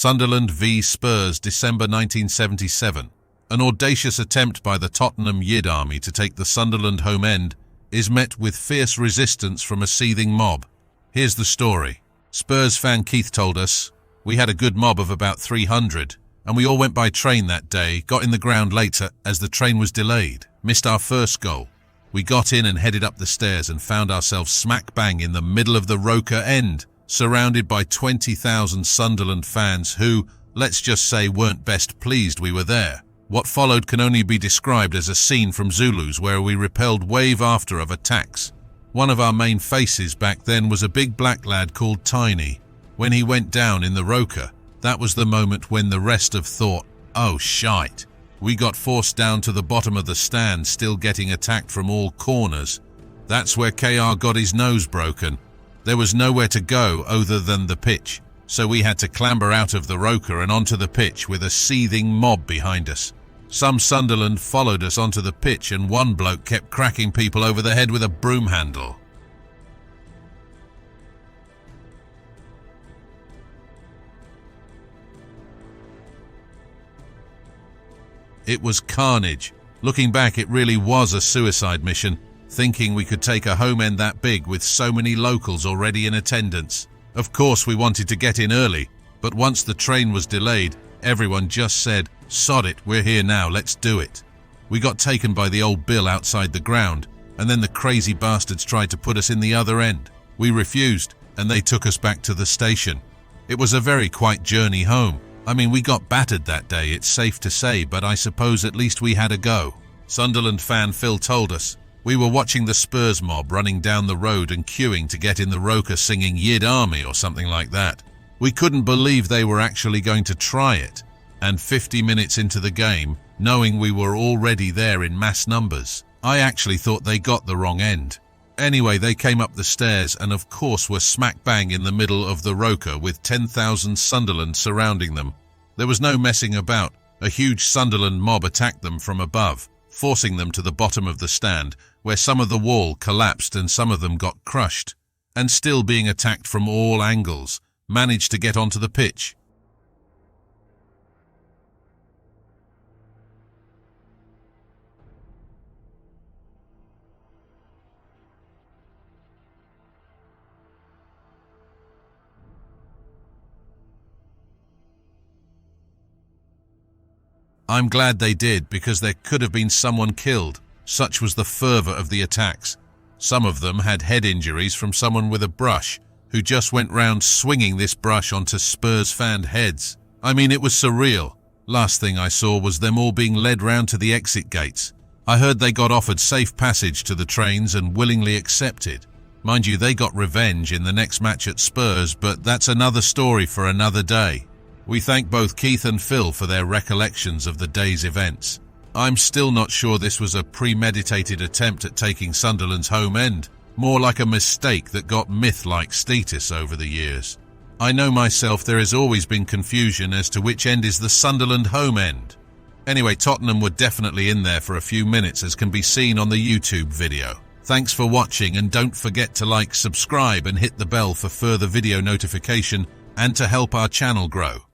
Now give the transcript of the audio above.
Sunderland v Spurs, December 1977. An audacious attempt by the Tottenham Yid Army to take the Sunderland home end is met with fierce resistance from a seething mob. Here's the story. Spurs fan Keith told us, "We had a good mob of about 300, and we all went by train that day, got in the ground later as the train was delayed. Missed our first goal. We got in and headed up the stairs and found ourselves smack bang in the middle of the Roker End, surrounded by 20,000 Sunderland fans who, let's just say, weren't best pleased we were there. What followed can only be described as a scene from Zulus where we repelled wave after of attacks. One of our main faces back then was a big black lad called Tiny. When he went down in the Roker, that was the moment when the rest of thought, oh shite. We got forced down to the bottom of the stand, still getting attacked from all corners. That's where KR got his nose broken. There was nowhere to go other than the pitch, so we had to clamber out of the Roker and onto the pitch with a seething mob behind us. Some Sunderland followed us onto the pitch and one bloke kept cracking people over the head with a broom handle. It was carnage. Looking back, it really was a suicide mission, thinking we could take a home end that big with so many locals already in attendance. Of course we wanted to get in early, but once the train was delayed, everyone just said, "Sod it, we're here now, let's do it." We got taken by the old Bill outside the ground, and then the crazy bastards tried to put us in the other end. We refused, and they took us back to the station. It was a very quiet journey home. I mean, we got battered that day, it's safe to say, but I suppose at least we had a go. Sunderland fan Phil told us, "We were watching the Spurs mob running down the road and queuing to get in the Roker singing Yid Army or something like that. We couldn't believe they were actually going to try it. And 50 minutes into the game, knowing we were already there in mass numbers, I actually thought they got the wrong end. Anyway, they came up the stairs and of course were smack bang in the middle of the Roker with 10,000 Sunderland surrounding them. There was no messing about. A huge Sunderland mob attacked them from above, forcing them to the bottom of the stand, where some of the wall collapsed and some of them got crushed, and still being attacked from all angles, managed to get onto the pitch. I'm glad they did, because there could have been someone killed. Such was the fervour of the attacks. Some of them had head injuries from someone with a brush, who just went round swinging this brush onto Spurs fan heads. I mean, it was surreal. Last thing I saw was them all being led round to the exit gates. I heard they got offered safe passage to the trains and willingly accepted. Mind you, they got revenge in the next match at Spurs, but that's another story for another day. We thank both Keith and Phil for their recollections of the day's events. I'm still not sure this was a premeditated attempt at taking Sunderland's home end, more like a mistake that got myth-like status over the years. I know myself there has always been confusion as to which end is the Sunderland home end. Anyway, Tottenham were definitely in there for a few minutes, as can be seen on the YouTube video. Thanks for watching, and don't forget to like, subscribe and hit the bell for further video notification and to help our channel grow.